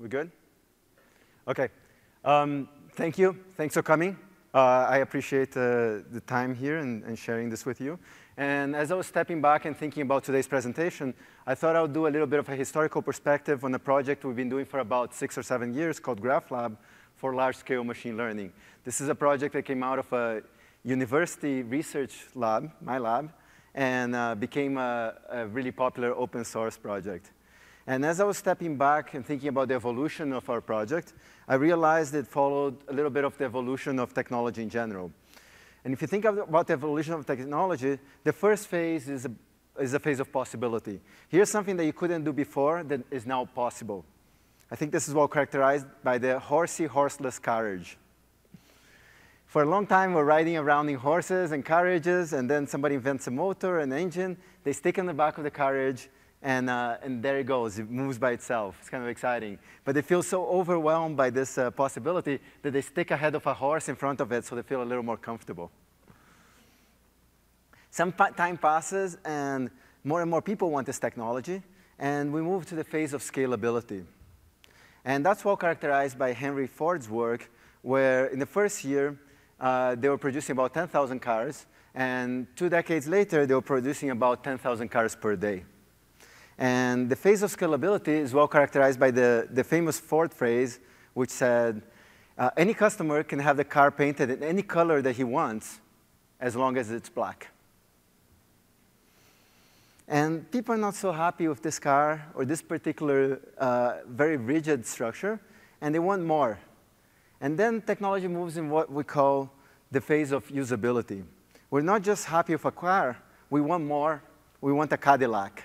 We good? OK. Thank you. Thanks for coming. I appreciate the time here and sharing this with you. And as I was stepping back and thinking about today's presentation, I thought I would do a little bit of a historical perspective on a project we've been doing for about 6 or 7 years called GraphLab for large-scale machine learning. This is a project that came out of a university research lab, my lab, and became a really popular open source project. And as I was stepping back and thinking about the evolution of our project, I realized it followed a little bit of the evolution of technology in general. And if you think about the evolution of technology, the first phase is a phase of possibility. Here's something that you couldn't do before that is now possible. I think this is well characterized by the horsey, horseless carriage. For a long time, we're riding around in horses and carriages, and then somebody invents a motor, an engine. They stick in the back of the carriage, and there it goes. It moves by itself. It's kind of exciting. But they feel so overwhelmed by this possibility that they stick a head of a horse in front of it so they feel a little more comfortable. Some time passes, and more people want this technology. And we move to the phase of scalability. And that's well characterized by Henry Ford's work, where in the first year, they were producing about 10,000 cars. And 2 decades later, they were producing about 10,000 cars per day. And the phase of scalability is well characterized by the famous Ford phrase, which said, any customer can have the car painted in any color that he wants, as long as it's black. And people are not so happy with this car or this particular very rigid structure, and they want more. And then technology moves in what we call the phase of usability. We're not just happy with a car. We want more. We want a Cadillac.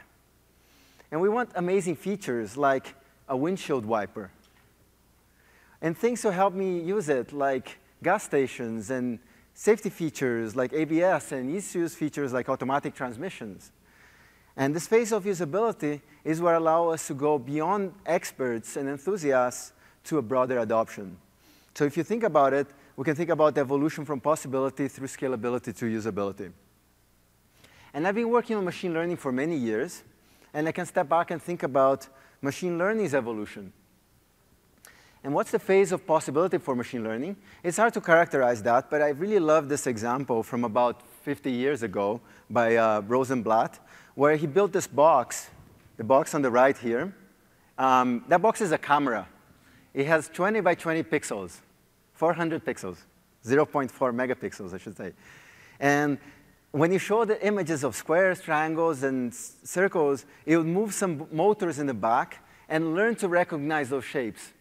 And we want amazing features like a windshield wiper. And things to help me use it, like gas stations and safety features like ABS and easy-to-use features like automatic transmissions. And this phase of usability is what allows us to go beyond experts and enthusiasts to a broader adoption. So if you think about it, we can think about the evolution from possibility through scalability to usability. And I've been working on machine learning for many years. And I can step back and think about machine learning's evolution. And what's the phase of possibility for machine learning? It's hard to characterize that, but I really love this example from about 50 years ago by Rosenblatt, where he built this box, the box on the right here. That box is a camera. It has 20 by 20 pixels, 400 pixels, 0.4 megapixels, I should say. And when you show the images of squares, triangles, and circles, it would move some motors in the back and learn to recognize those shapes.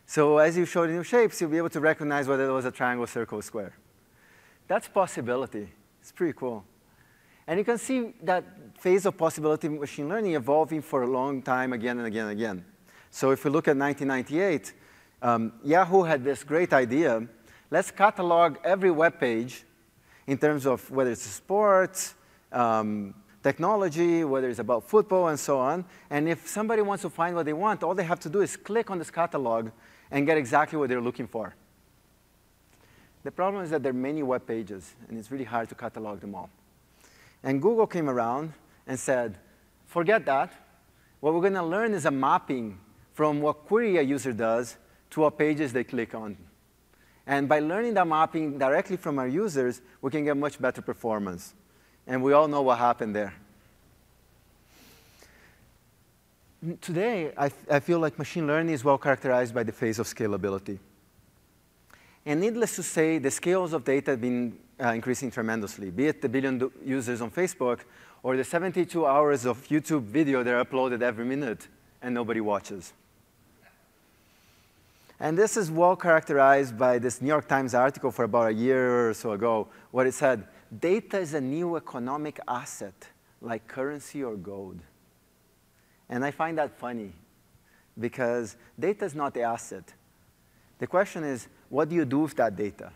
So as you show the new shapes, you'll be able to recognize whether it was a triangle, circle, or square. That's possibility. It's pretty cool. And you can see that phase of possibility machine learning evolving for a long time again and again and again. So if we look at 1998, Yahoo had this great idea. Let's catalog every web page in terms of whether it's sports, technology, whether it's about football, and so on. And if somebody wants to find what they want, all they have to do is click on this catalog and get exactly what they're looking for. The problem is that there are many web pages, and it's really hard to catalog them all. And Google came around and said, forget that. What we're going to learn is a mapping from what query a user does to what pages they click on. And by learning that mapping directly from our users, we can get much better performance. And we all know what happened there. Today, I feel like machine learning is well characterized by the phase of scalability. And needless to say, the scales of data have been increasing tremendously, be it the billion users on Facebook or the 72 hours of YouTube video that are uploaded every minute and nobody watches. And this is well characterized by this New York Times article for about a year or so ago, where it said, data is a new economic asset, like currency or gold. And I find that funny, because data is not the asset. The question is, what do you do with that data?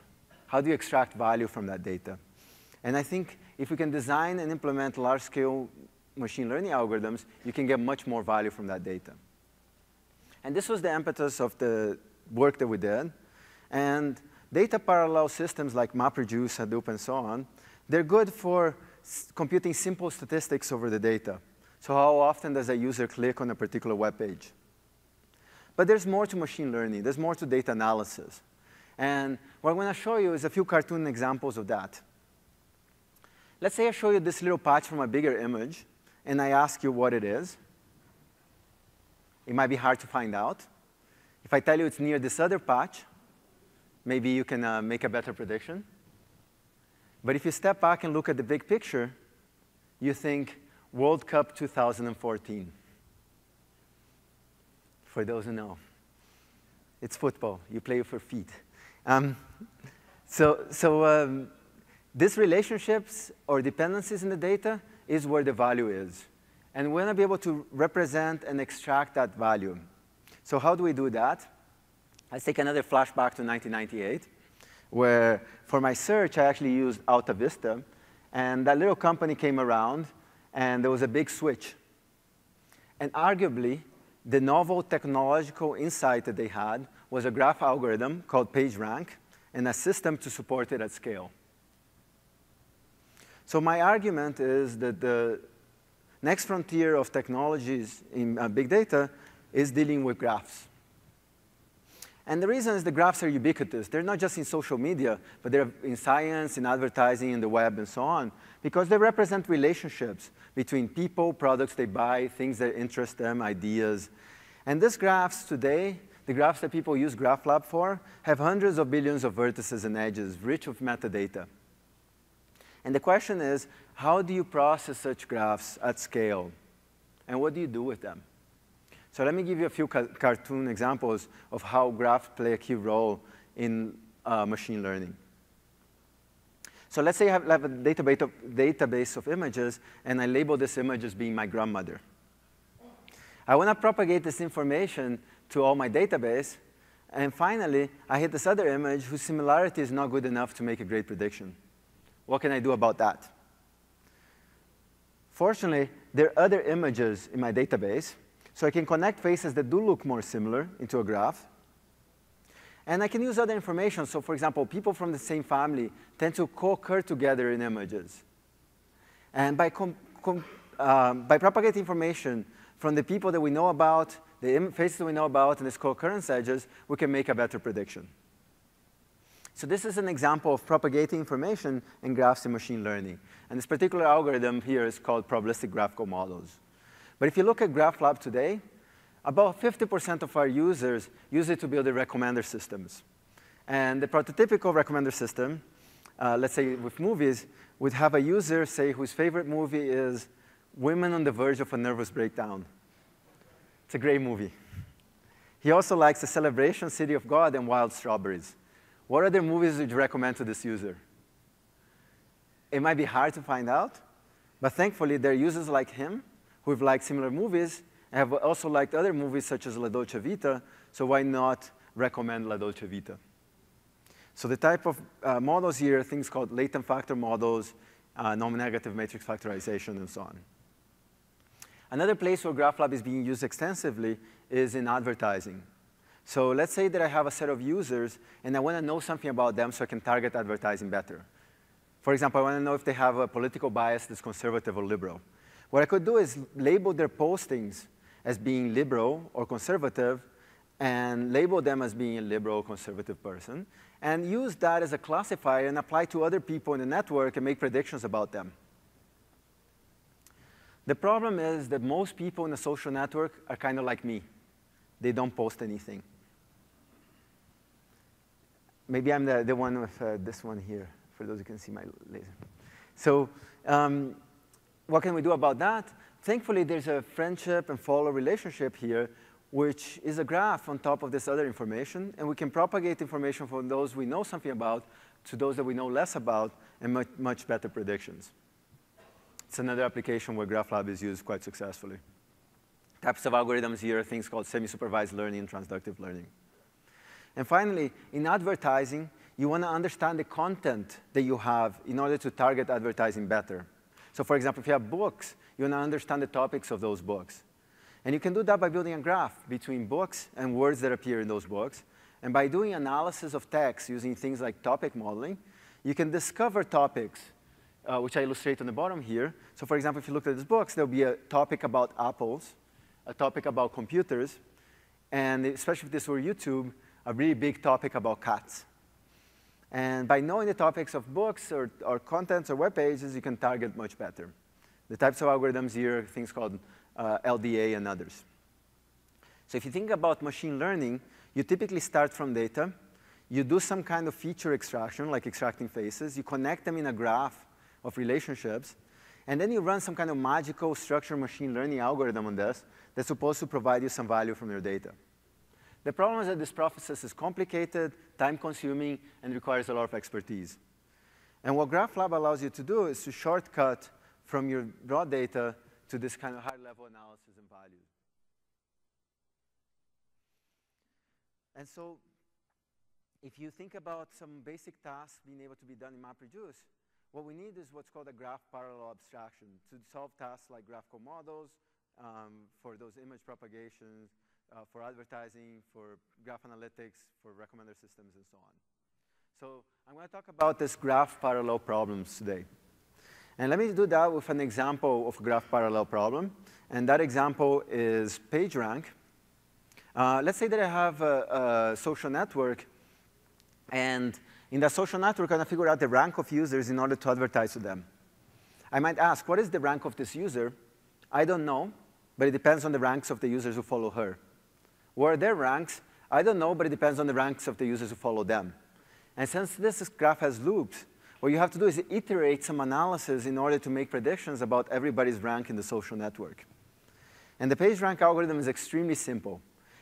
How do you extract value from that data? And I think if we can design and implement large-scale machine learning algorithms, you can get much more value from that data. And this was the impetus of the work that we did. And data parallel systems like MapReduce, Hadoop, and so on, they're good for computing simple statistics over the data. So how often does a user click on a particular web page? But there's more to machine learning. There's more to data analysis. And what I'm going to show you is a few cartoon examples of that. Let's say I show you this little patch from a bigger image, and I ask you what it is. It might be hard to find out. If I tell you it's near this other patch, maybe you can make a better prediction. But if you step back and look at the big picture, you think World Cup 2014. For those who know, it's football. You play for feet. These relationships or dependencies in the data is where the value is. And we want to be able to represent and extract that value. So how do we do that? Let's take another flashback to 1998, where for my search, I actually used Alta Vista. And that little company came around, and there was a big switch. And arguably, the novel technological insight that they had was a graph algorithm called PageRank and a system to support it at scale. So my argument is that the next frontier of technologies in big data is dealing with graphs. And the reason is the graphs are ubiquitous. They're not just in social media, but they're in science, in advertising, in the web, and so on, because they represent relationships between people, products they buy, things that interest them, ideas. And these graphs today, the graphs that people use GraphLab for, have hundreds of billions of vertices and edges, rich with metadata. And the question is, how do you process such graphs at scale? And what do you do with them? So let me give you a few cartoon examples of how graphs play a key role in machine learning. So let's say I have a database of images, and I label this image as being my grandmother. I want to propagate this information to all my database, and finally, I hit this other image whose similarity is not good enough to make a great prediction. What can I do about that? Fortunately, there are other images in my database, so I can connect faces that do look more similar into a graph. And I can use other information. So for example, people from the same family tend to co-occur together in images. And by propagating information from the people that we know about, the faces that we know about, and these co-occurrence edges, we can make a better prediction. So this is an example of propagating information in graphs in machine learning. And this particular algorithm here is called probabilistic graphical models. But if you look at GraphLab today, about 50% of our users use it to build their recommender systems. And the prototypical recommender system, let's say with movies, would have a user say whose favorite movie is Women on the Verge of a Nervous Breakdown. It's a great movie. He also likes The Celebration, City of God, and Wild Strawberries. What other movies would you recommend to this user? It might be hard to find out, but thankfully there are users like him who have liked similar movies and have also liked other movies such as La Dolce Vita, so why not recommend La Dolce Vita? So the type of models here are things called latent factor models, non-negative matrix factorization, and so on. Another place where GraphLab is being used extensively is in advertising. So let's say that I have a set of users, and I want to know something about them so I can target advertising better. For example, I want to know if they have a political bias that's conservative or liberal. What I could do is label their postings as being liberal or conservative, and label them as being a liberal or conservative person, and use that as a classifier and apply to other people in the network and make predictions about them. The problem is that most people in a social network are kind of like me. They don't post anything. Maybe I'm the one with this one here, for those who can see my laser. So what can we do about that? Thankfully, there's a friendship and follow relationship here, which is a graph on top of this other information. And we can propagate information from those we know something about to those that we know less about, and much better predictions. It's another application where GraphLab is used quite successfully. Types of algorithms here are things called semi-supervised learning and transductive learning. And finally, in advertising, you want to understand the content that you have in order to target advertising better. So for example, if you have books, you want to understand the topics of those books. And you can do that by building a graph between books and words that appear in those books. And by doing analysis of text using things like topic modeling, you can discover topics, which I illustrate on the bottom here. So for example, if you look at these books, there'll be a topic about apples, a topic about computers, and especially if this were YouTube, a really big topic about cats. And by knowing the topics of books or contents or web pages, you can target much better. The types of algorithms here are things called LDA and others. So if you think about machine learning, you typically start from data. You do some kind of feature extraction, like extracting faces. You connect them in a graph of relationships. And then you run some kind of magical structured machine learning algorithm on this that's supposed to provide you some value from your data. The problem is that this process is complicated, time-consuming, and requires a lot of expertise. And what GraphLab allows you to do is to shortcut from your raw data to this kind of high-level analysis and value. And so if you think about some basic tasks being able to be done in MapReduce, what we need is what's called a graph parallel abstraction to solve tasks like graphical models, for those image propagations, for advertising, for graph analytics, for recommender systems, and so on. So I'm going to talk about this graph parallel problems today. And let me do that with an example of a graph parallel problem. And that example is PageRank. Let's say that I have a social network, and in that social network, I'm going to figure out the rank of users in order to advertise to them. I might ask, what is the rank of this user? I don't know, but it depends on the ranks of the users who follow her. What are their ranks? I don't know, but it depends on the ranks of the users who follow them. And since this graph has loops, what you have to do is iterate some analysis in order to make predictions about everybody's rank in the social network. And the PageRank algorithm is extremely simple.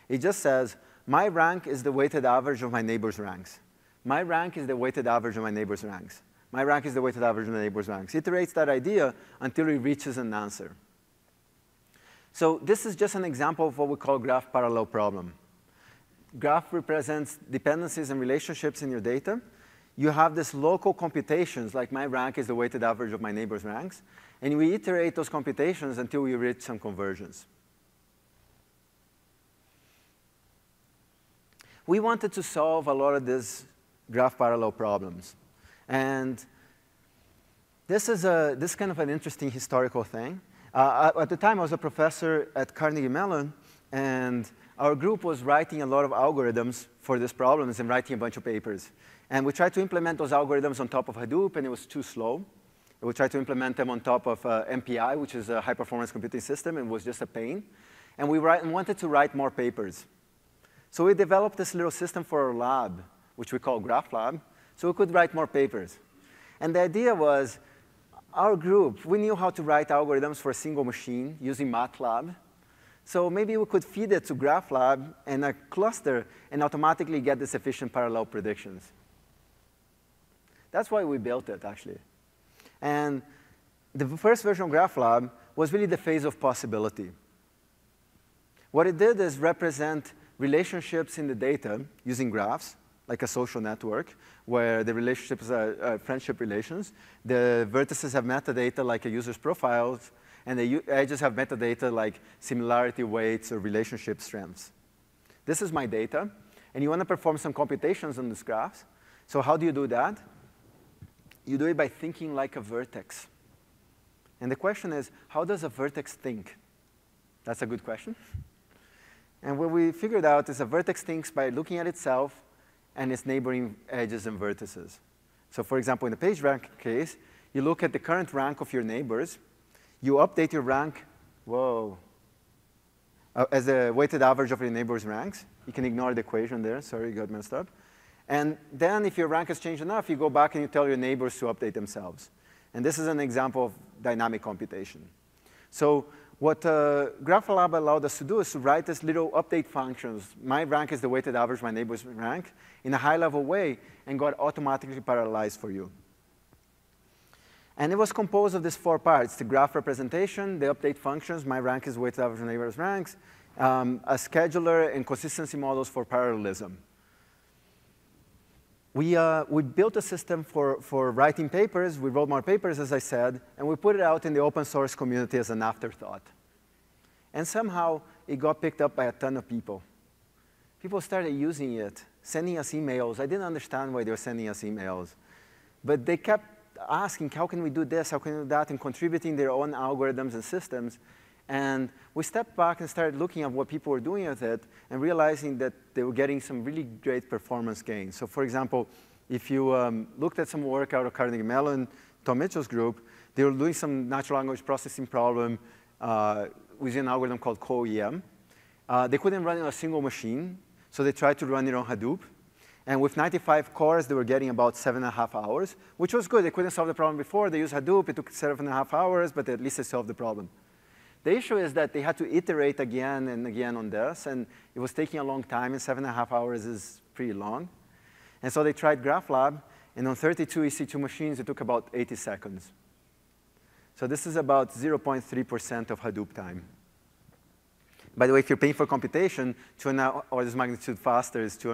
It just says, my rank is the weighted average of my neighbor's ranks. My rank is the weighted average of my neighbor's ranks. My rank is the weighted average of my neighbor's ranks. It iterates that idea until it reaches an answer. So this is just an example of what we call graph parallel problem. Graph represents dependencies and relationships in your data. You have this local computations, like my rank is the weighted average of my neighbor's ranks. And we iterate those computations until we reach some conversions. We wanted to solve a lot of these graph parallel problems. And this is kind of an interesting historical thing. At the time, I was a professor at Carnegie Mellon, and our group was writing a lot of algorithms for these problems and writing a bunch of papers. And we tried to implement those algorithms on top of Hadoop, and it was too slow. We tried to implement them on top of MPI, which is a high-performance computing system, and it was just a pain. And we wanted to write more papers. So we developed this little system for our lab, which we call GraphLab, so we could write more papers. And the idea was, our group, we knew how to write algorithms for a single machine using MATLAB. So maybe we could feed it to GraphLab and a cluster and automatically get this efficient parallel predictions. That's why we built it, actually. And the first version of GraphLab was really the phase of possibility. What it did is represent relationships in the data using graphs, like a social network, where the relationships are friendship relations. The vertices have metadata like a user's profiles, and the edges have metadata like similarity weights or relationship strengths. This is my data, and you want to perform some computations on these graphs. So how do you do that? You do it by thinking like a vertex. And the question is, how does a vertex think? That's a good question. And what we figured out is a vertex thinks by looking at itself and its neighboring edges and vertices. So for example, in the PageRank case, you look at the current rank of your neighbors. You update your rank, as a weighted average of your neighbors' ranks. You can ignore the equation there. Sorry, it got messed up. And then if your rank has changed enough, you go back and you tell your neighbors to update themselves. And this is an example of dynamic computation. So what GraphLab allowed us to do is to write this little update functions. My rank is the weighted average of my neighbor's rank in a high-level way and got automatically parallelized for you. And it was composed of these 4 parts: the graph representation, the update functions, my rank is weighted average of neighbor's ranks, a scheduler, and consistency models for parallelism. We built a system for writing papers. We wrote more papers, as I said, and we put it out in the open source community as an afterthought. And somehow, it got picked up by a ton of people. People started using it, sending us emails. I didn't understand why they were sending us emails. But they kept asking, how can we do this, how can we do that, and contributing their own algorithms and systems. And we stepped back and started looking at what people were doing with it and realizing that they were getting some really great performance gains. So for example, if you looked at some work out of Carnegie Mellon, Tom Mitchell's group, they were doing some natural language processing problem using an algorithm called COEM. They couldn't run it on a single machine, so they tried to run it on Hadoop. And with 95 cores, they were getting about 7.5 hours, which was good. They couldn't solve the problem before. They used Hadoop. It took 7.5 hours, but at least they solved the problem. The issue is that they had to iterate again and again on this, and it was taking a long time, and 7.5 hours is pretty long. And so they tried GraphLab, and on 32 EC2 machines, it took about 80 seconds. So this is about 0.3% of Hadoop time. By the way, if you're paying for computation, 2 orders of magnitude faster is 2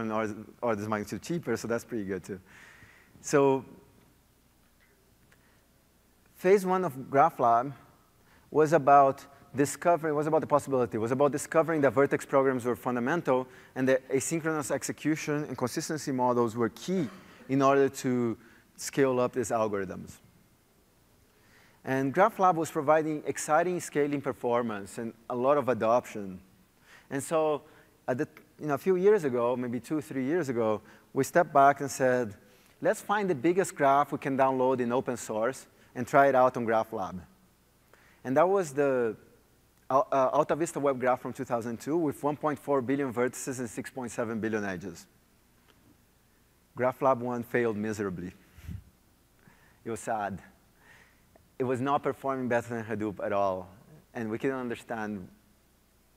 orders of magnitude cheaper, so that's pretty good too. So phase 1 of GraphLab was about discovering, was about the possibility, was about discovering that vertex programs were fundamental and that asynchronous execution and consistency models were key in order to scale up these algorithms. And GraphLab was providing exciting scaling performance and a lot of adoption. And so a few years ago, maybe 2 or 3 years ago, we stepped back and said, let's find the biggest graph we can download in open source and try it out on GraphLab. And that was the Alta Vista Web Graph from 2002 with 1.4 billion vertices and 6.7 billion edges. GraphLab 1 failed miserably. It was sad. It was not performing better than Hadoop at all, and we couldn't understand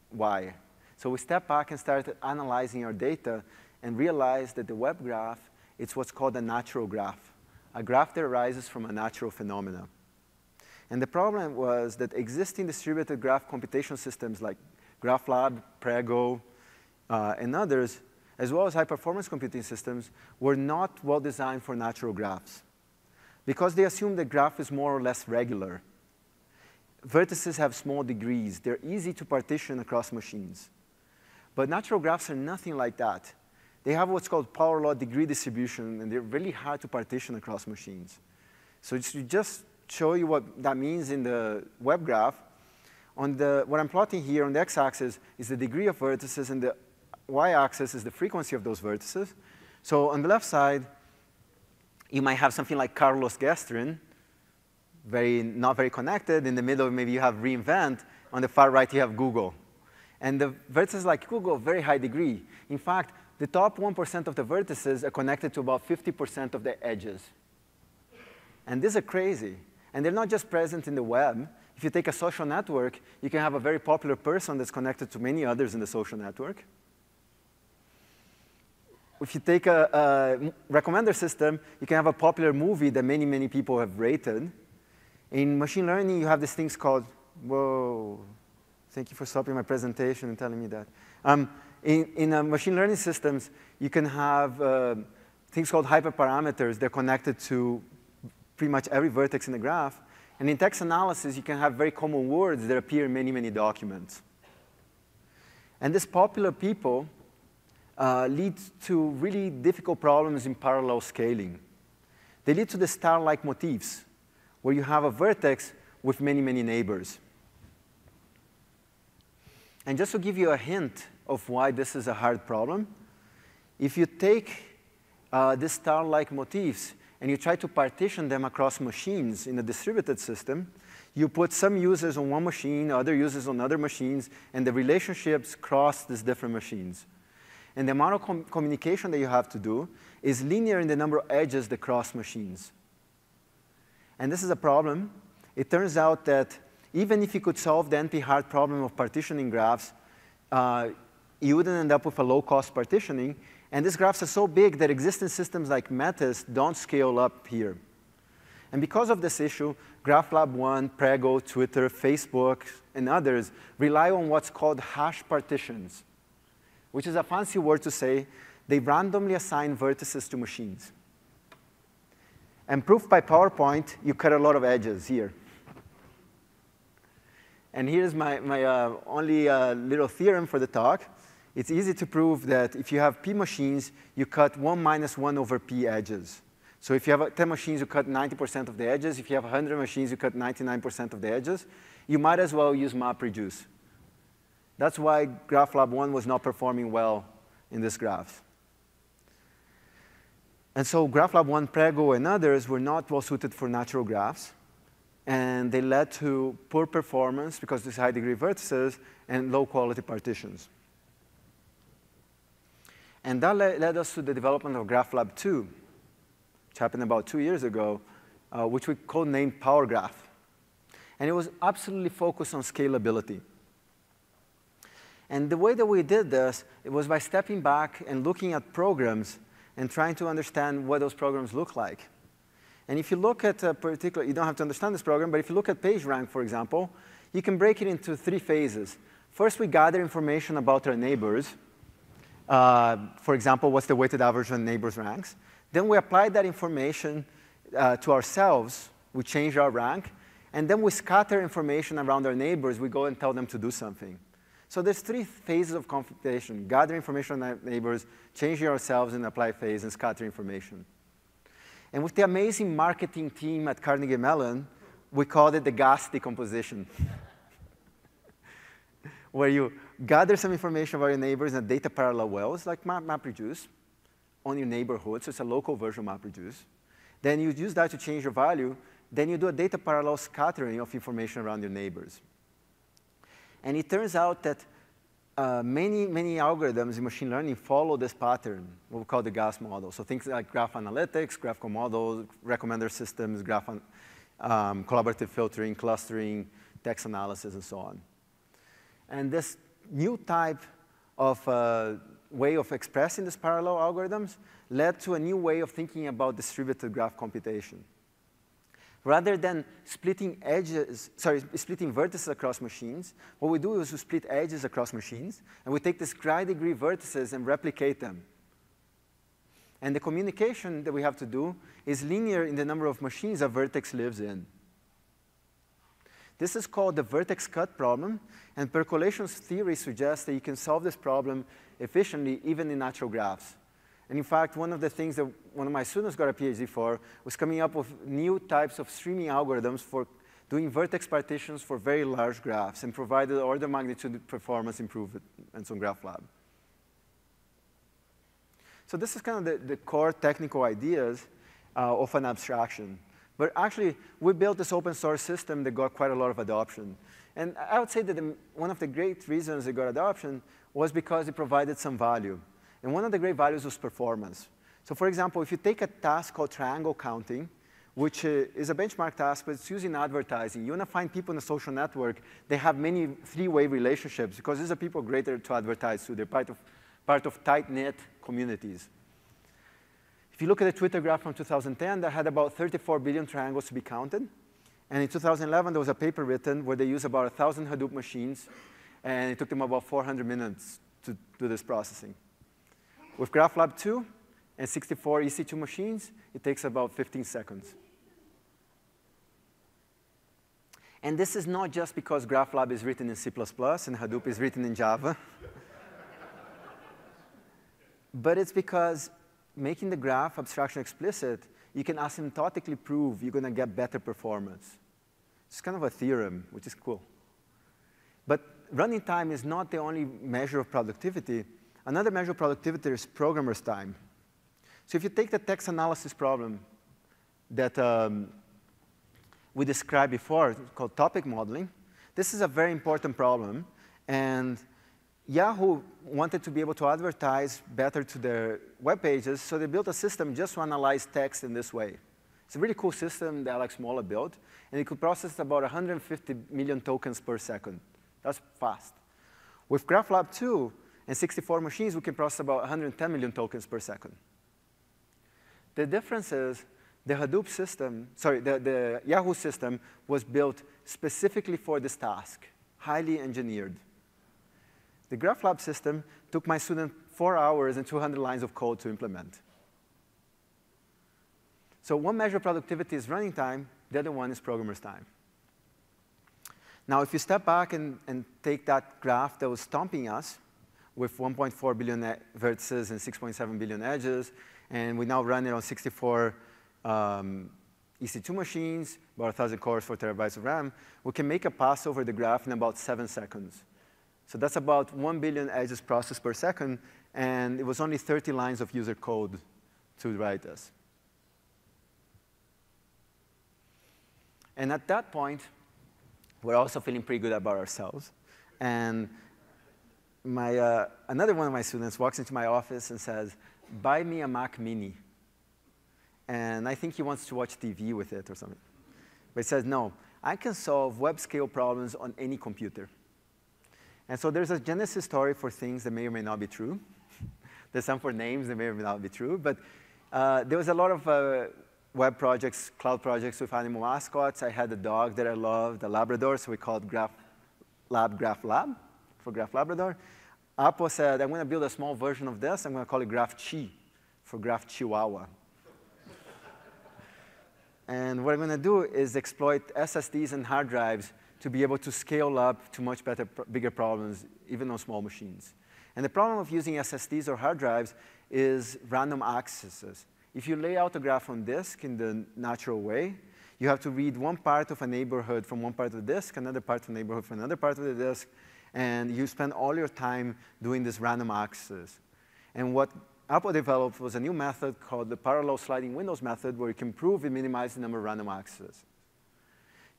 why. So we stepped back and started analyzing our data and realized that the web graph, it's what's called a natural graph, a graph that arises from a natural phenomena. And the problem was that existing distributed graph computation systems like GraphLab, Prego, and others, as well as high-performance computing systems, were not well designed for natural graphs, because they assume the graph is more or less regular. Vertices have small degrees. They're easy to partition across machines. But natural graphs are nothing like that. They have what's called power law degree distribution, and they're really hard to partition across machines. So to just show you what that means in the web graph, what I'm plotting here on the x-axis is the degree of vertices, and the y-axis is the frequency of those vertices. So on the left side, you might have something like Carlos-Guestrin, not very connected. In the middle, maybe you have reinvent. On the far right, you have Google. And the vertices like Google, very high degree. In fact, the top 1% of the vertices are connected to about 50% of the edges. And these are crazy. And they're not just present in the web. If you take a social network, you can have a very popular person that's connected to many others in the social network. If you take a recommender system, you can have a popular movie that many, many people have rated. In machine learning, you have these things called, whoa, thank you for stopping my presentation and telling me that. In machine learning systems, you can have things called hyperparameters. They're connected to pretty much every vertex in the graph. And in text analysis, you can have very common words that appear in many, many documents. And these popular people lead to really difficult problems in parallel scaling. They lead to the star-like motifs, where you have a vertex with many, many neighbors. And just to give you a hint of why this is a hard problem, if you take these star-like motifs and you try to partition them across machines in a distributed system, you put some users on one machine, other users on other machines, and the relationships cross these different machines. And the amount of communication that you have to do is linear in the number of edges that cross machines. And this is a problem. It turns out that even if you could solve the NP-hard problem of partitioning graphs, you wouldn't end up with a low-cost partitioning. And these graphs are so big that existing systems like Metis don't scale up here. And because of this issue, GraphLab 1, Prego, Twitter, Facebook, and others rely on what's called hash partitions, which is a fancy word to say they randomly assign vertices to machines. And proof by PowerPoint, you cut a lot of edges here. And here's my only little theorem for the talk. It's easy to prove that if you have p machines, you cut 1 minus 1 over p edges. So if you have 10 machines, you cut 90% of the edges. If you have 100 machines, you cut 99% of the edges. you might as well use MapReduce. That's why GraphLab 1 was not performing well in this graph. And so GraphLab 1, Prego, and others were not well suited for natural graphs. And they led to poor performance because these high-degree vertices and low-quality partitions. And that led us to the development of GraphLab 2, which happened about 2 years ago, which we codenamed Power Graph. And it was absolutely focused on scalability. And the way that we did this, it was by stepping back and looking at programs and trying to understand what those programs look like. And if you look at a particular, you don't have to understand this program, but if you look at PageRank, for example, you can break it into 3 phases. First, we gather information about our neighbors. For example, what's the weighted average on neighbors' ranks? Then we apply that information to ourselves. We change our rank. And then we scatter information around our neighbors. We go and tell them to do something. So there's 3 phases of computation: gather information on our neighbors, change ourselves in the apply phase, and scatter information. And with the amazing marketing team at Carnegie Mellon, we called it the gas decomposition, where you gather some information about your neighbors in data parallel wells, like MapReduce, on your neighborhood. So it's a local version of MapReduce. Then you use that to change your value. Then you do a data parallel scattering of information around your neighbors. And it turns out that many algorithms in machine learning follow this pattern, what we call the GAS model. So things like graph analytics, graph models, recommender systems, collaborative filtering, clustering, text analysis, and so on. And this new type of way of expressing these parallel algorithms led to a new way of thinking about distributed graph computation. Rather than splitting vertices across machines, what we do is we split edges across machines, and we take these high-degree vertices and replicate them. And the communication that we have to do is linear in the number of machines a vertex lives in. This is called the vertex cut problem, and percolation's theory suggests that you can solve this problem efficiently even in natural graphs. And in fact, one of the things that one of my students got a PhD for was coming up with new types of streaming algorithms for doing vertex partitions for very large graphs, and provided order of magnitude performance improvements on GraphLab. So this is kind of the core technical ideas of an abstraction. But actually, we built this open source system that got quite a lot of adoption. And I would say that one of the great reasons it got adoption was because it provided some value. And one of the great values was performance. So for example, if you take a task called triangle counting, which is a benchmark task, but it's used in advertising. You want to find people in a social network, they have many 3-way relationships, because these are people greater to advertise to. They're part of tight-knit communities. If you look at the Twitter graph from 2010, that had about 34 billion triangles to be counted. And in 2011, there was a paper written where they used about 1,000 Hadoop machines, and it took them about 400 minutes to do this processing. With GraphLab 2 and 64 EC2 machines, it takes about 15 seconds. And this is not just because GraphLab is written in C++ and Hadoop is written in Java. But it's because making the graph abstraction explicit, you can asymptotically prove you're going to get better performance. It's kind of a theorem, which is cool. But running time is not the only measure of productivity. Another measure of productivity is programmer's time. So if you take the text analysis problem that we described before, called topic modeling, this is a very important problem. And Yahoo wanted to be able to advertise better to their web pages, so they built a system just to analyze text in this way. It's a really cool system that Alex Mola built, and it could process about 150 million tokens per second. That's fast. With GraphLab 2 and 64 machines, we can process about 110 million tokens per second. The difference is the Hadoop system, the Yahoo system was built specifically for this task, highly engineered. The GraphLab system took my student 4 hours and 200 lines of code to implement. So one measure of productivity is running time, the other one is programmer's time. Now, if you step back and take that graph that was stomping us with 1.4 billion vertices and 6.7 billion edges, and we now run it on 64 EC2 machines, about 1,000 cores, 4 terabytes of RAM, we can make a pass over the graph in about 7 seconds. So that's about 1 billion edges processed per second, and it was only 30 lines of user code to write this. And at that point, we're also feeling pretty good about ourselves. And another one of my students walks into my office and says, buy me a Mac Mini. And I think he wants to watch TV with it or something. But he says, no, I can solve web scale problems on any computer. And so there's a genesis story for things that may or may not be true. There's some for names that may or may not be true. But there was a lot of web projects, cloud projects with animal mascots. I had a dog that I loved, a Labrador, so we called GraphLab for Graph Labrador. Apple said, I'm going to build a small version of this. I'm going to call it GraphChi for Graph Chihuahua. And what I'm going to do is exploit SSDs and hard drives to be able to scale up to much better, bigger problems, even on small machines. And the problem of using SSDs or hard drives is random accesses. If you lay out a graph on disk in the natural way, you have to read one part of a neighborhood from one part of the disk, another part of the neighborhood from another part of the disk, and you spend all your time doing this random access. And what Apple developed was a new method called the parallel sliding windows method, where you can prove and minimize the number of random accesses.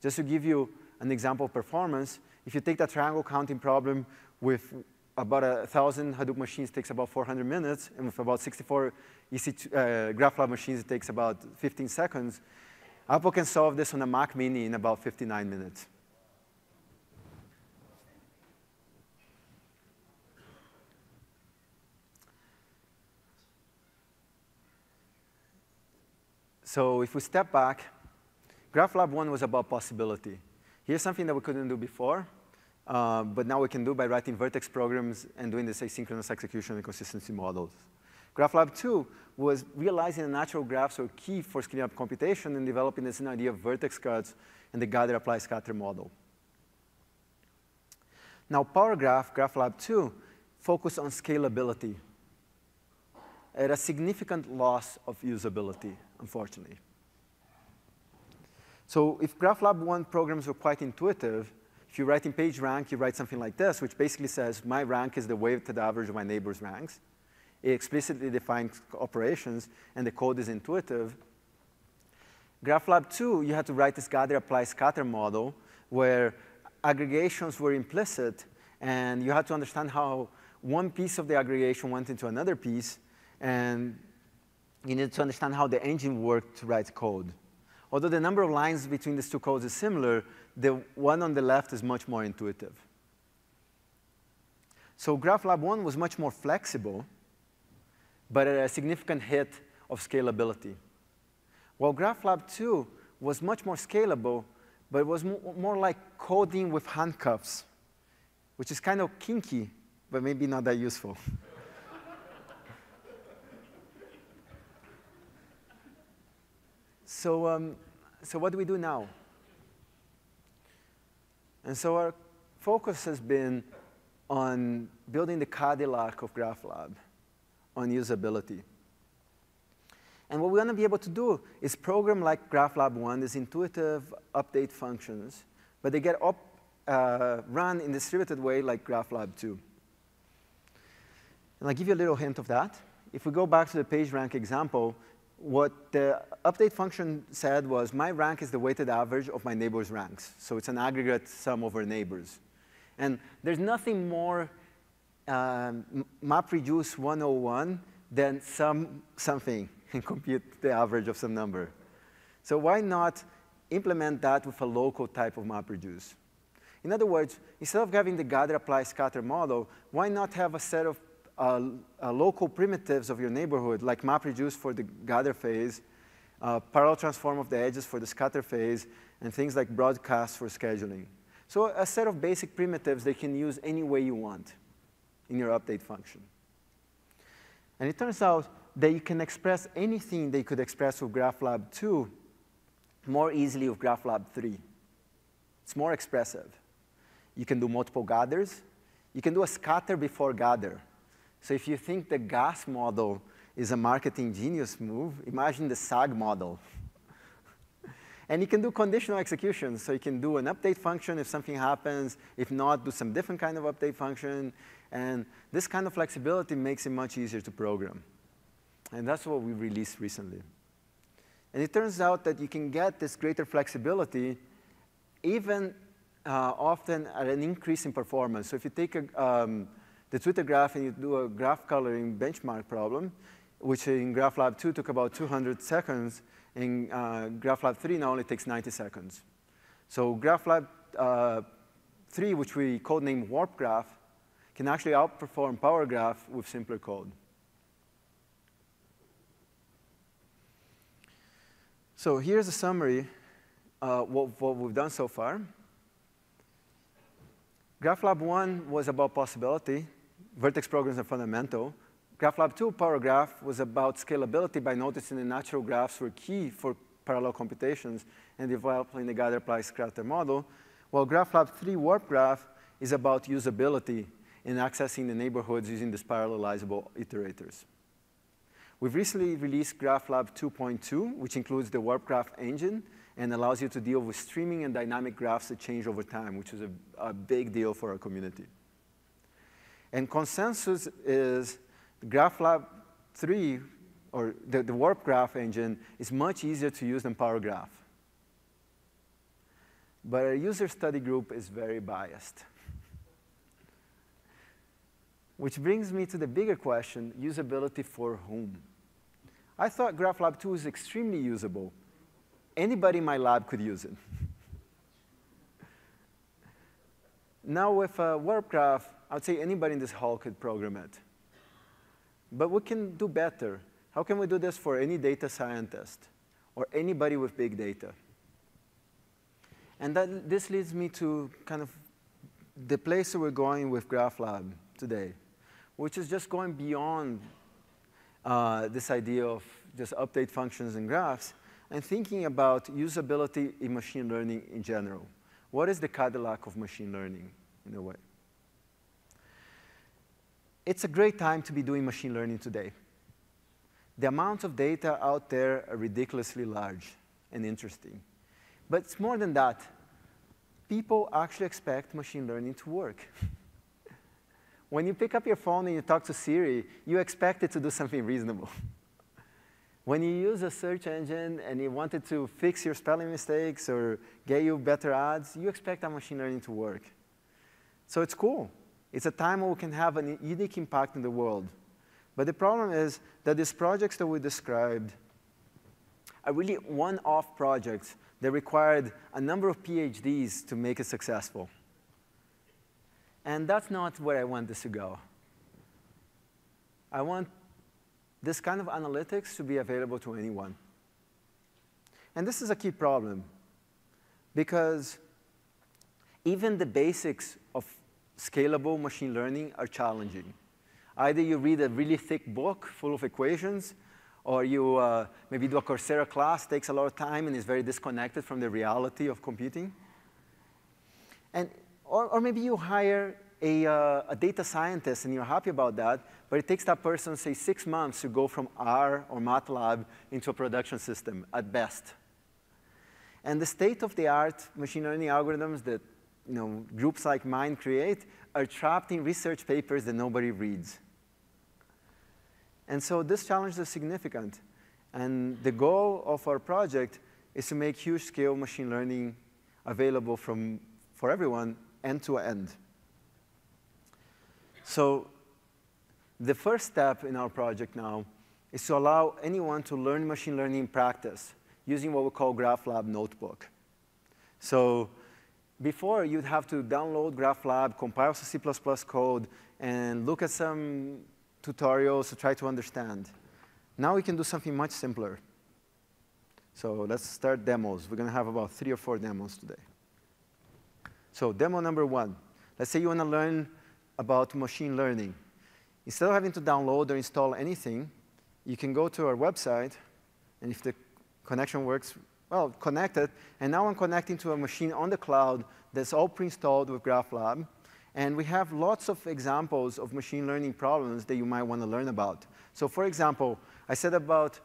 Just to give you an example of performance, if you take that triangle counting problem with about 1,000 Hadoop machines, it takes about 400 minutes, and with about 64 GraphLab machines, it takes about 15 seconds, Apple can solve this on a Mac Mini in about 59 minutes. So if we step back, GraphLab 1 was about possibility. Here's something that we couldn't do before, but now we can do by writing vertex programs and doing this asynchronous execution and consistency models. GraphLab 2 was realizing the natural graphs are key for scaling up computation and developing this idea of vertex cuts and the gather, apply, scatter model. Now, PowerGraph, GraphLab 2, focused on scalability at a significant loss of usability, unfortunately. So if GraphLab 1 programs were quite intuitive, if you write in PageRank, you write something like this, which basically says, my rank is the weighted average of my neighbor's ranks. It explicitly defines operations, and the code is intuitive. GraphLab 2, you had to write this gather, apply, scatter model, where aggregations were implicit, and you had to understand how one piece of the aggregation went into another piece, and you needed to understand how the engine worked to write code. Although the number of lines between these two codes is similar, the one on the left is much more intuitive. So GraphLab 1 was much more flexible, but at a significant hit of scalability. While GraphLab 2 was much more scalable, but it was more like coding with handcuffs, which is kind of kinky, but maybe not that useful. So what do we do now? And so our focus has been on building the Cadillac of GraphLab, on usability. And what we want to be able to do is program like GraphLab 1, these intuitive update functions, but they get run in distributed way like GraphLab 2. And I'll give you a little hint of that. If we go back to the PageRank example, what the update function said was, my rank is the weighted average of my neighbor's ranks. So it's an aggregate sum over neighbors. And there's nothing more MapReduce 101 than something and compute the average of some number. So why not implement that with a local type of MapReduce? In other words, instead of having the gather, apply, scatter model, why not have a set of local primitives of your neighborhood, like MapReduce for the gather phase, parallel transform of the edges for the scatter phase, and things like broadcast for scheduling. So a set of basic primitives they can use any way you want in your update function. And it turns out that you can express anything they could express with GraphLab 2 more easily with GraphLab 3. It's more expressive. You can do multiple gathers. You can do a scatter before gather. So if you think the gas model is a marketing genius move, imagine the SAG model. And you can do conditional execution. So you can do an update function if something happens. If not, do some different kind of update function. And this kind of flexibility makes it much easier to program. And that's what we released recently. And it turns out that you can get this greater flexibility even often at an increase in performance. So if you take the Twitter graph and you do a graph coloring benchmark problem, which in GraphLab 2 took about 200 seconds, in GraphLab 3 now only takes 90 seconds. So GraphLab 3, which we codenamed Warp Graph, can actually outperform Power Graph with simpler code. So here's a summary of what we've done so far. GraphLab 1 was about possibility. Vertex programs are fundamental. GraphLab 2, Power Graph, was about scalability by noticing the natural graphs were key for parallel computations and developing the guide-applied scatter model, while GraphLab 3, Warp Graph, is about usability in accessing the neighborhoods using these parallelizable iterators. We've recently released GraphLab 2.2, which includes the Warp Graph engine and allows you to deal with streaming and dynamic graphs that change over time, which is a big deal for our community. And consensus is GraphLab 3, or the Warp Graph engine, is much easier to use than Power Graph. But our user study group is very biased. Which brings me to the bigger question, usability for whom? I thought GraphLab 2 is extremely usable. Anybody in my lab could use it. Now with Warp Graph, I would say anybody in this hall could program it. But we can do better. How can we do this for any data scientist or anybody with big data? And this leads me to kind of the place that we're going with GraphLab today, which is just going beyond this idea of just update functions and graphs and thinking about usability in machine learning in general. What is the Cadillac of machine learning, in a way? It's a great time to be doing machine learning today. The amounts of data out there are ridiculously large and interesting. But it's more than that. People actually expect machine learning to work. When you pick up your phone and you talk to Siri, you expect it to do something reasonable. When you use a search engine and you want it to fix your spelling mistakes or get you better ads, you expect that machine learning to work. So it's cool. It's a time where we can have a unique impact in the world. But the problem is that these projects that we described are really one-off projects that required a number of PhDs to make it successful. And that's not where I want this to go. I want this kind of analytics to be available to anyone. And this is a key problem, because even the basics of scalable machine learning are challenging. Either you read a really thick book full of equations, or you maybe do a Coursera class, takes a lot of time and is very disconnected from the reality of computing. And, or maybe you hire a data scientist and you're happy about that, but it takes that person, say, 6 months to go from R or MATLAB into a production system at best. And the state-of-the-art machine learning algorithms that groups like mine create are trapped in research papers that nobody reads. And so this challenge is significant. And the goal of our project is to make huge-scale machine learning available for everyone, end to end. So the first step in our project now is to allow anyone to learn machine learning in practice using what we call GraphLab Notebook. So before, you'd have to download GraphLab, compile some C++ code, and look at some tutorials to try to understand. Now we can do something much simpler. So let's start demos. We're going to have about 3 or 4 demos today. So demo number 1. Let's say you want to learn about machine learning. Instead of having to download or install anything, you can go to our website, and if the connection works, well, connect it. And now I'm connecting to a machine on the cloud that's all pre-installed with GraphLab. And we have lots of examples of machine learning problems that you might want to learn about. So for example, I said about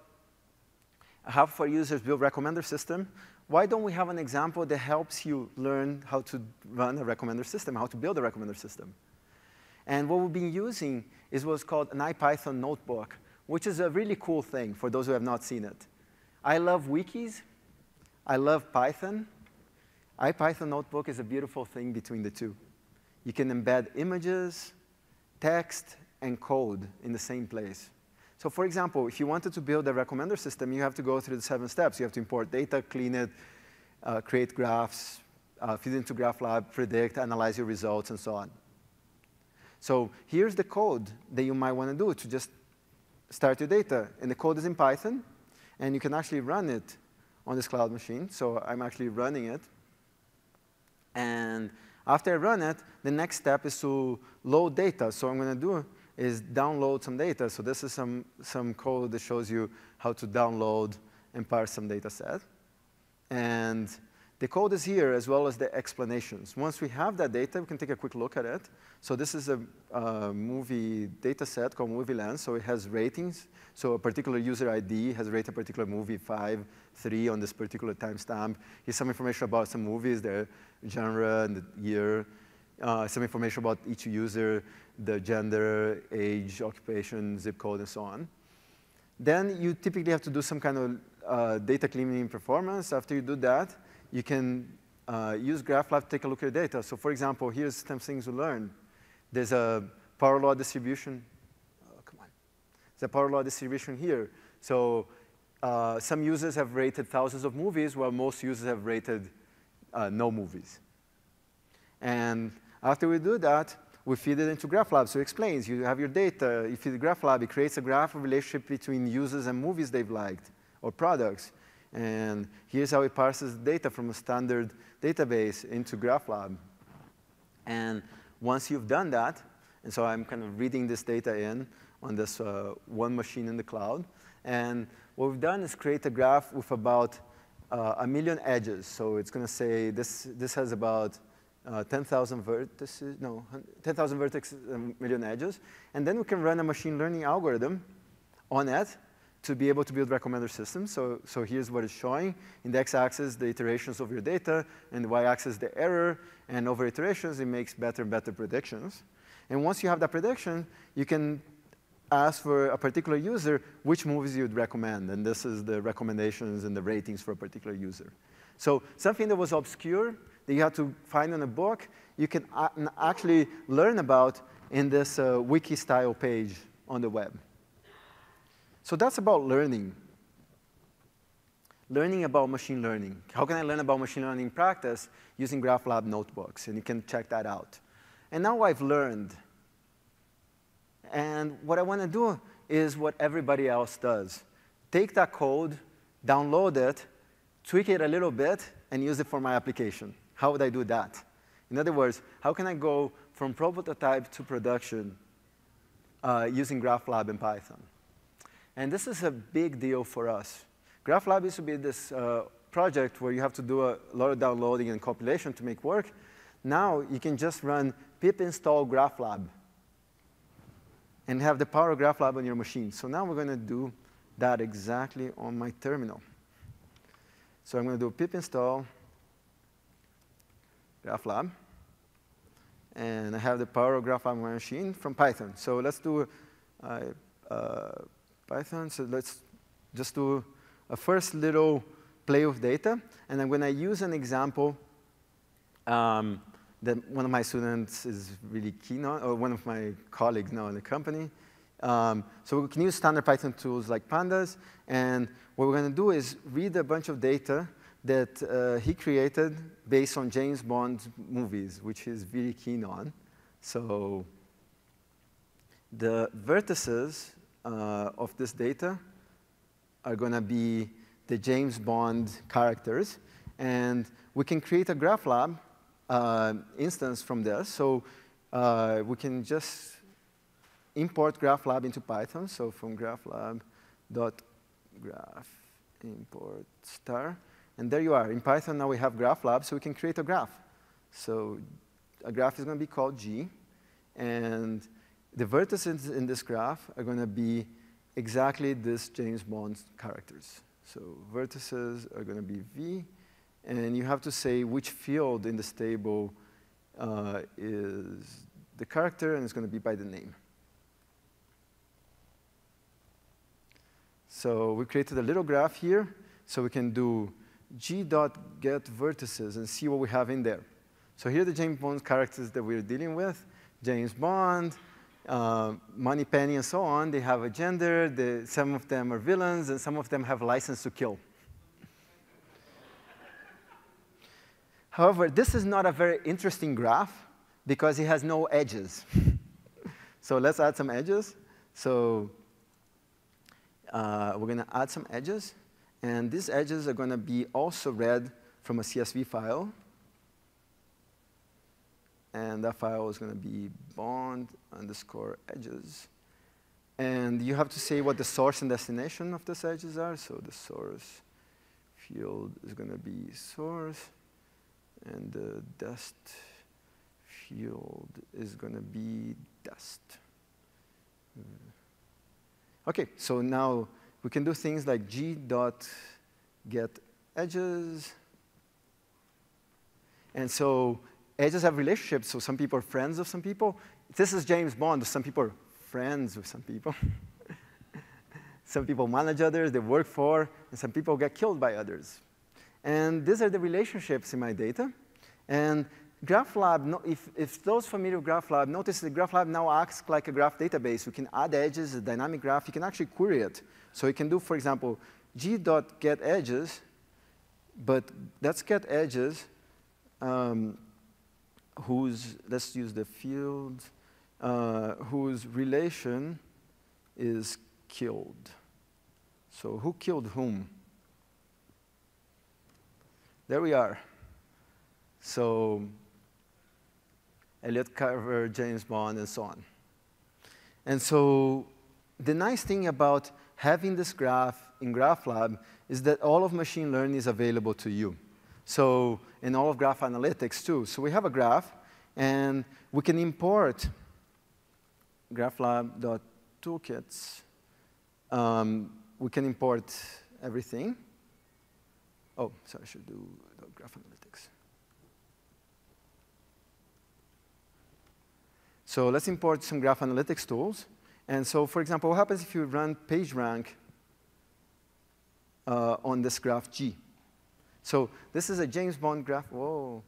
half of our users build recommender system. why don't we have an example that helps you learn how to run a recommender system, how to build a recommender system? And what we've been using is what's called an IPython notebook, which is a really cool thing for those who have not seen it. I love wikis. I love Python. IPython notebook is a beautiful thing between the two. You can embed images, text, and code in the same place. So for example, if you wanted to build a recommender system, you have to go through the 7 steps. You have to import data, clean it, create graphs, feed it into GraphLab, predict, analyze your results, and so on. So here's the code that you might want to do to just start your data. And the code is in Python, and you can actually run it on this cloud machine. So I'm actually running it. And after I run it, the next step is to load data. So what I'm going to do is download some data. So this is some code that shows you how to download and parse some data set. And the code is here, as well as the explanations. Once we have that data, we can take a quick look at it. So this is a movie data set called Movie Lens. So it has ratings. So a particular user ID has rated a particular movie 5, 3 on this particular timestamp. Here's some information about some movies, their genre and the year. Some information about each user, the gender, age, occupation, zip code, and so on. Then you typically have to do some kind of data cleaning performance. After you do that, you can use GraphLab to take a look at your data. So for example, here's some things we learned. There's a power law distribution. Oh, come on. There's a power law distribution here. So some users have rated thousands of movies, while most users have rated no movies. And after we do that, we feed it into GraphLab. So it explains, you have your data, you feed the GraphLab, it creates a graph of relationship between users and movies they've liked, or products. And here's how it parses the data from a standard database into GraphLab. And once you've done that, and so I'm kind of reading this data in on this one machine in the cloud. And what we've done is create a graph with about 1 million edges. So it's going to say this has about 10,000 vertices, no, 10,000 vertex, 1 million edges. And then we can run a machine learning algorithm on it to be able to build recommender systems. So here's what it's showing. In the x-axis, the iterations of your data, and the y-axis, the error. And over iterations, it makes better and better predictions. And once you have that prediction, you can ask for a particular user which movies you'd recommend. And this is the recommendations and the ratings for a particular user. So something that was obscure that you had to find in a book, you can actually learn about in this wiki-style page on the web. So that's about learning. Learning about machine learning. How can I learn about machine learning in practice? Using GraphLab notebooks, and you can check that out. And now I've learned. And what I want to do is what everybody else does. Take that code, download it, tweak it a little bit, and use it for my application. How would I do that? In other words, how can I go from prototype to production using GraphLab and Python? And this is a big deal for us. GraphLab used to be this project where you have to do a lot of downloading and compilation to make work. Now you can just run pip install GraphLab and have the power of GraphLab on your machine. So now we're going to do that exactly on my terminal. So I'm going to do pip install GraphLab. And I have the power of GraphLab on my machine from Python. So let's do Python. So let's just do a first little play with data. And I'm going to use an example that one of my students is really keen on, or one of my colleagues now in the company. So we can use standard Python tools like pandas. And what we're going to do is read a bunch of data that he created based on James Bond movies, which he's really keen on. So the vertices of this data are going to be the James Bond characters. And we can create a GraphLab instance from this. So we can just import GraphLab into Python. So from GraphLab.graph import star. And there you are. In Python, now we have GraphLab, so we can create a graph. So a graph is going to be called G. And the vertices in this graph are going to be exactly this James Bond characters. So vertices are going to be V, And you have to say which field in this table is the character, and it's going to be by the name. So we created a little graph here, so we can do g.getVertices and see what we have in there. So here are the James Bond characters that we're dealing with. James Bond, Moneypenny, and so on. They have a gender. Some of them are villains, and some of them have license to kill. However, this is not a very interesting graph because it has no edges. So let's add some edges. So we're going to add some edges. And these edges are going to be also read from a CSV file. And that file is going to be bond_edges. And you have to say what the source and destination of these edges are. So the source field is going to be source. And the dest field is going to be dest. OK, so now we can do things like g.getEdges. And so edges have relationships, so some people are friends of some people. This is James Bond. Some people are friends with some people. Some people manage others, they work for, and some people get killed by others. And these are the relationships in my data. And GraphLab, if those familiar with GraphLab, notice that GraphLab now acts like a graph database. We can add edges, a dynamic graph. You can actually query it. So you can do, for example, g.getEdges, but let's get edges let's use the field, whose relation is killed. So who killed whom? There we are. So Elliot Carver, James Bond, and so on. And so the nice thing about having this graph in GraphLab is that all of machine learning is available to you. So, and all of graph analytics, too. So we have a graph, and we can import GraphLab.toolkits. We can import everything. Oh, sorry, I should do the graph analytics. So let's import some graph analytics tools. And so, for example, what happens if you run PageRank on this graph G? So this is a James Bond graph. Whoa,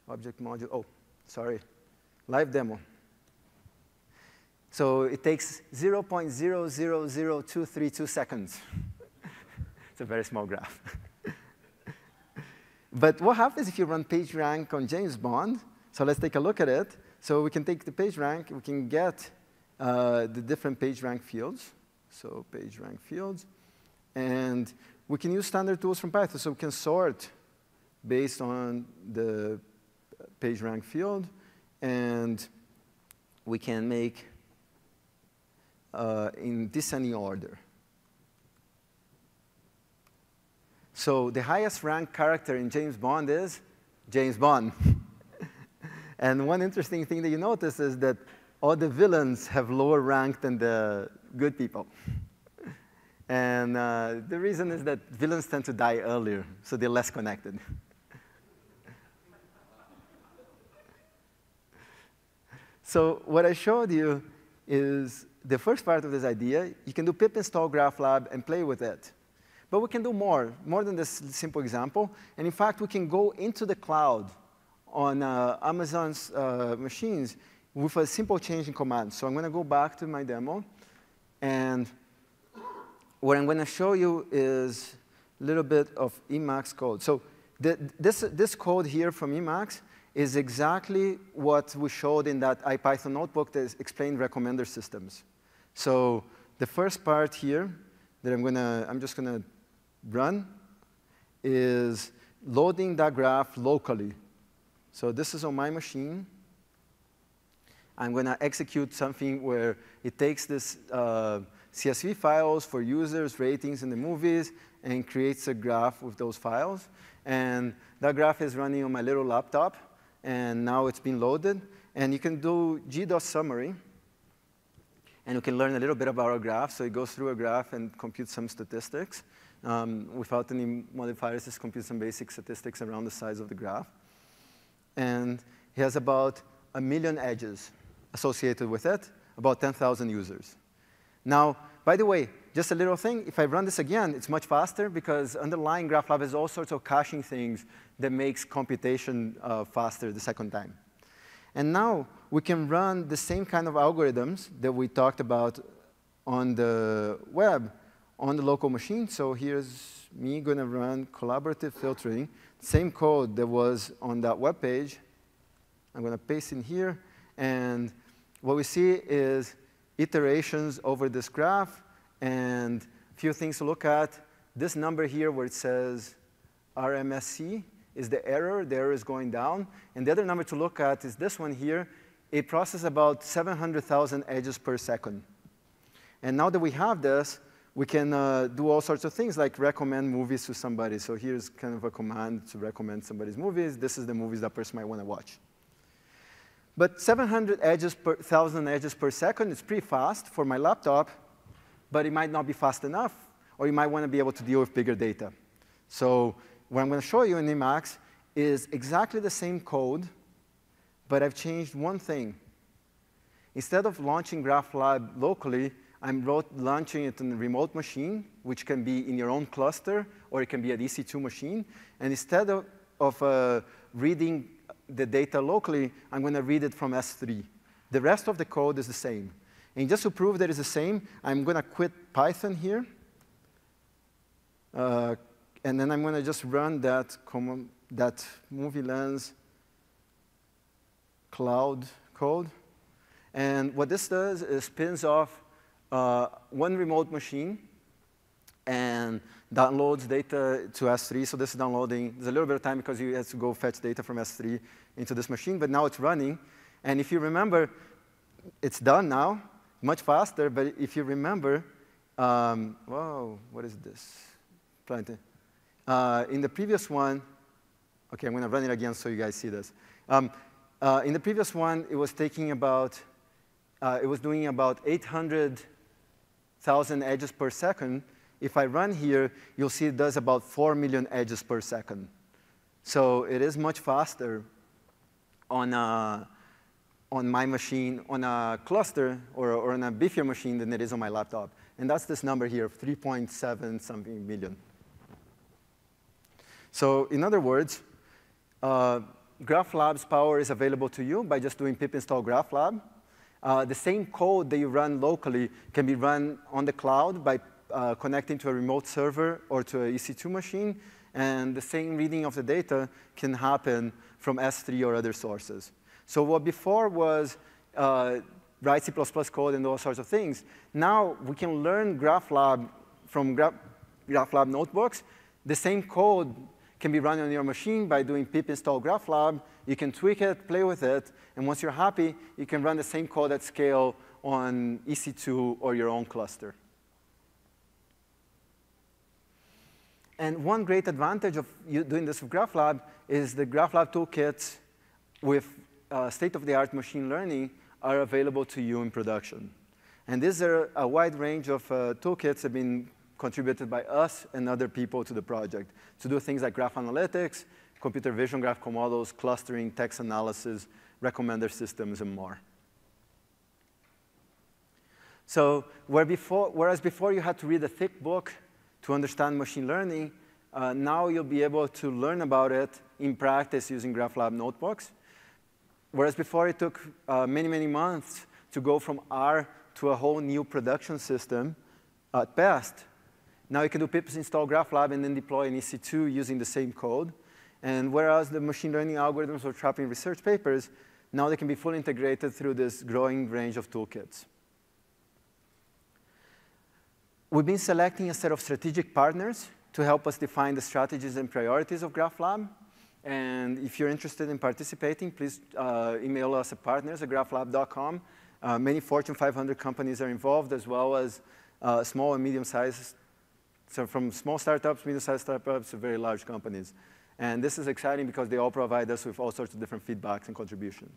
object module. Oh, sorry, live demo. So it takes 0.000232 seconds. It's a very small graph. But what happens if you run PageRank on James Bond? So let's take a look at it. So we can take the PageRank. We can get the different PageRank fields. So PageRank fields. And we can use standard tools from Python. So we can sort based on the PageRank field. And we can make in descending order. So the highest ranked character in James Bond is James Bond. And one interesting thing that you notice is that all the villains have lower rank than the good people. And the reason is that villains tend to die earlier, so they're less connected. So what I showed you is the first part of this idea. You can do pip install GraphLab and play with it. But we can do more than this simple example. And in fact, we can go into the cloud on Amazon's machines with a simple change in command. So I'm going to go back to my demo. And what I'm going to show you is a little bit of Emacs code. So this code here from Emacs is exactly what we showed in that IPython notebook that explained recommender systems. So the first part here that I'm just going to run is loading that graph locally. So this is on my machine. I'm going to execute something where it takes this CSV files for users, ratings in the movies, and creates a graph with those files. And that graph is running on my little laptop. And now it's been loaded. And you can do g.summary. And we can learn a little bit about our graph. So it goes through a graph and computes some statistics. Without any modifiers, just computes some basic statistics around the size of the graph. And he has about 1 million edges associated with it, about 10,000 users. Now, by the way, just a little thing, if I run this again, it's much faster because underlying GraphLab has all sorts of caching things that makes computation faster the second time. And now we can run the same kind of algorithms that we talked about on the web on the local machine. So here's me going to run collaborative filtering, same code that was on that web page. I'm going to paste in here. And what we see is iterations over this graph and a few things to look at. This number here where it says RMSC is the error. The error is going down. And the other number to look at is this one here. It processes about 700,000 edges per second. And now that we have this, we can do all sorts of things like recommend movies to somebody. So here's kind of a command to recommend somebody's movies. This is the movies that person might want to watch. But 700,000 edges per second is pretty fast for my laptop, but it might not be fast enough, or you might want to be able to deal with bigger data. So what I'm going to show you in Emacs is exactly the same code, but I've changed one thing. Instead of launching GraphLab locally, I'm launching it on a remote machine, which can be in your own cluster, or it can be an EC2 machine. And instead of reading the data locally, I'm going to read it from S3. The rest of the code is the same. And just to prove that it's the same, I'm going to quit Python here. And then I'm going to just run that movie lens cloud code. And what this does is spins off one remote machine and downloads data to S3. So this is downloading. There's a little bit of time because you have to go fetch data from S3 into this machine. But now it's running. And if you remember, it's done now, much faster. But if you remember, whoa, what is this? In the previous one, OK, I'm going to run it again so you guys see this. In the previous one, it was taking about, it was doing about 800,000 edges per second. If I run here, you'll see it does about 4 million edges per second. So it is much faster on my machine, on a cluster, or on a beefier machine than it is on my laptop. And that's this number here of 3.7 something million. So in other words, GraphLab's power is available to you by just doing pip install GraphLab. The same code that you run locally can be run on the cloud by connecting to a remote server or to an EC2 machine. And the same reading of the data can happen from S3 or other sources. So what before was write C++ code and all sorts of things, now we can learn GraphLab from GraphLab notebooks. The same code can be run on your machine by doing pip install GraphLab. You can tweak it, play with it, and once you're happy, you can run the same code at scale on EC2 or your own cluster. And one great advantage of you doing this with GraphLab is the GraphLab toolkits with state-of-the-art machine learning are available to you in production. And these are a wide range of toolkits that have been contributed by us and other people to the project to do things like graph analytics, computer vision graphical models, clustering, text analysis, recommender systems, and more. So whereas before you had to read a thick book to understand machine learning, now you'll be able to learn about it in practice using GraphLab notebooks. Whereas before it took many, many months to go from R to a whole new production system at best, now you can do pip install GraphLab and then deploy an EC2 using the same code. And whereas the machine learning algorithms were trapped in research papers, now they can be fully integrated through this growing range of toolkits. We've been selecting a set of strategic partners to help us define the strategies and priorities of GraphLab. And if you're interested in participating, please email us at partners@graphlab.com. Many Fortune 500 companies are involved, as well as small and medium-sized, so from small startups, medium-sized startups, to very large companies. And this is exciting because they all provide us with all sorts of different feedbacks and contribution.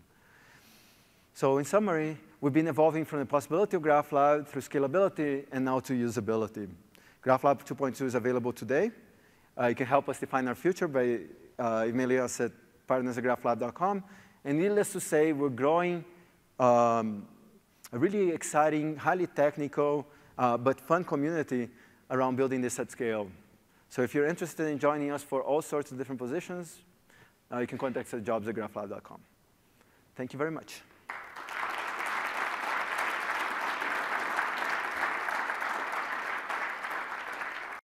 So in summary, we've been evolving from the possibility of GraphLab through scalability and now to usability. GraphLab 2.2 is available today. You can help us define our future by emailing us at partners@graphlab.com. And needless to say, we're growing a really exciting, highly technical, but fun community around building this at scale. So if you're interested in joining us for all sorts of different positions, you can contact us at jobs@graphlab.com. Thank you very much.